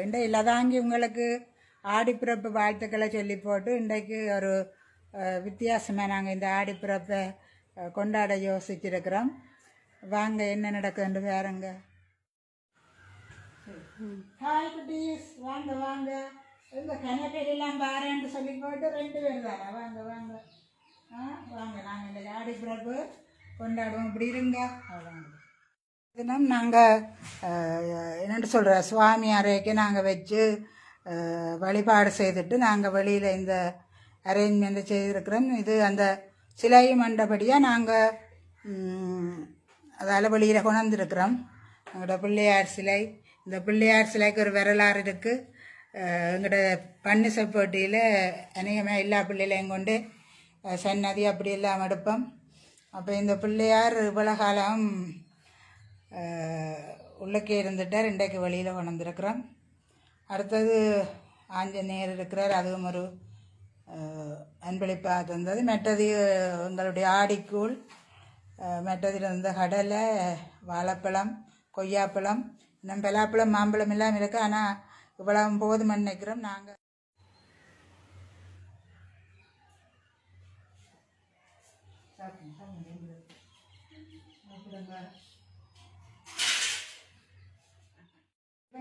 இன்றைக்கு லதாங்கி உங்களுக்கு ஆடிப்பிறப்பு வாழ்த்துக்களை சொல்லி போட்டு இன்றைக்கு ஒரு வித்தியாசமாக நாங்கள் இந்த ஆடிப்பிறப்பை கொண்டாட யோசிச்சிருக்கிறோம். வாங்க என்ன நடக்குதுன்னு வேறுங்க. ஹாய் குட்டீஸ், வாங்க வாங்க. இந்த கனப்பேரெல்லாம் பாருன்னு சொல்லி போட்டு 2 பேர் தானே. வாங்க வாங்க வாங்க, நாங்கள் இந்த ஆடிப்பிறப்பு கொண்டாடுவோம். இப்படி இருங்க. வாங்க. தினம் நாங்கள் என்னென்னு சொல்கிற சுவாமி அறைக்கு நாங்கள் வச்சு வழிபாடு செய்துட்டு நாங்கள் வெளியில் இந்த அரேஞ்ச்மெண்ட் செய்திருக்கிறோம். இது அந்த சிலை மண்டபடியாக நாங்கள் அதால் வெளியில் கொண்டாந்துருக்கிறோம். எங்களோட பிள்ளையார் சிலை, இந்த பிள்ளையார் சிலைக்கு ஒரு வரலாறு இருக்குது. எங்களோட பன்னிசப்போட்டியில் அநேகமாக எல்லா பிள்ளைகளையும் கொண்டு சன்னதி அப்படி எல்லாம் எடுப்போம். அப்போ இந்த பிள்ளையார் இவ்வளோ காலம் உள்ளக்கே இருந்துட்டார், இன்றைக்கு வெளியில் கொண்டிருக்கிறோம். அடுத்தது ஆஞ்சநேயர் இருக்கிறார், அதுவும் ஒரு அன்பளிப்பாக தந்தது. மற்றது எங்களுடைய ஆடிக்கூழ், மற்றதில் இருந்த கடலை, வாழைப்பழம், கொய்யாப்பழம், இன்னும் பலாப்பழம், மாம்பழம் எல்லாம் இருக்குது. ஆனால் இவ்வளவு போதும்னு நினைக்கிறோம். நாங்கள்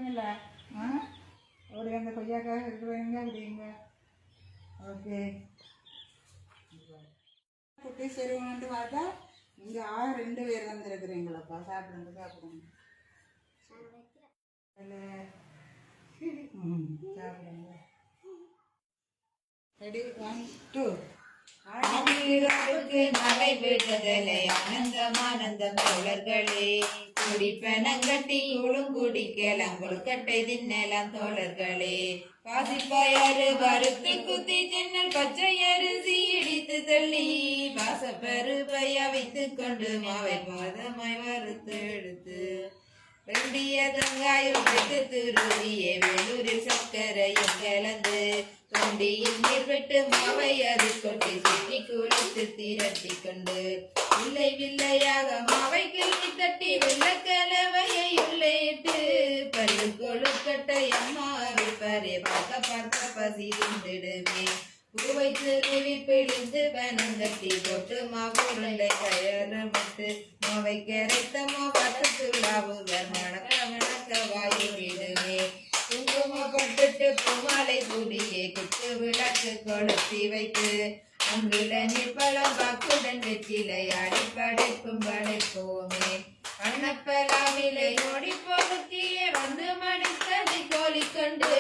இல்லை ஒரு எங்கள் கொய்யாக்காக இருக்கிறவங்க அப்படிங்க. ஓகே, குட்டி சரிவன்ட்டு பார்த்தா இங்கே 2 பேர் வந்துருக்குறீங்களப்பா. சாப்பிடுங்க சாப்பிடுங்க. சாப்பிடுங்க. ரெடி, 1 2. ஆடிப்பிறப்புக்கு மலை விடுதலை ஆனந்தமானந்தம் தோழர்களே, குடிப்பனங்கட்டி உளுங்குடிக்கலாம் கொழுக்கட்டை தின்னலாம் தோழர்களே. பாசிப்பயறு வறுத்து குத்தி சின்னல் பச்சை அரிசி இடித்து தள்ளி வாசப்பருப்பை அவைத்து கொண்டு மாவை பாதமாய் வறுத்து எடுத்து வெண்டிய தங்காயம் வைத்து துருவிய வேலூரில் சர்க்கரையும் கலந்து தொண்டியில் நீர் விட்டு மாவை அது கொட்டி சுற்றி குளித்து திரட்டி கொண்டு வில்லை வில்லையாக மாவை கிள்ளி தட்டி வெள்ளக்கலவையை உள்ளிட்டு பல்லு கொழுக்கட்டை அம்மாவை பரே பார்க்க பார்க்க பசி இருந்திடுமே. பூவை திருவி பிழிந்து வனங்கட்டி போட்டு மாவுருண்டை கயறமிட்டு மாவை கரைத்த மாவாட்டு துளாவுகள் மணக்க மணக்க வாயு விடுமே. குங்குமப்பட்டு பூமாலை கூடியே குத்து விளக்கு கொளுத்தி வைத்து அங்குள்ள நிற்பழம் வாக்குடன் வெற்றிலை ஆடி படைக்கும் படைப்போமே. அன்னப்பலாவிலை ஓடி பொறுக்கியே வந்து மடித்ததை கோலிக்கொண்டு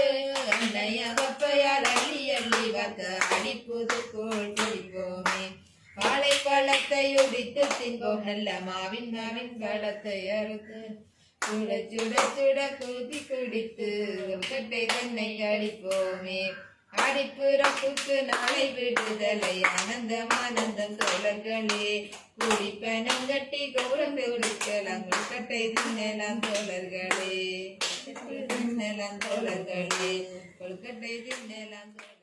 அன்னையகப்பையால் அள்ளி அள்ளி வந்த அடிப்புது கோள் குடிப்போமே. வாழை பழத்தை உடித்து தின்போம், நல்ல மாவின் பழத்தை அறுத்து சுட சுட சுட கூதி குடித்து கட்டை தன்னை அடிப்போமே. ஆடிப்பிறப்புக்கு நாளை விடுதலை ஆனந்தமானந்தம் தோழர்களே, குடிப்பனங்கட்டி கௌரந்து குடிக்கலாம் கொழுக்கட்டை தின்னலாம் தோழர்களே, தின்னலாம் தோழர்களே, கொழுக்கட்டை தின்னலாம் தோழர்களே.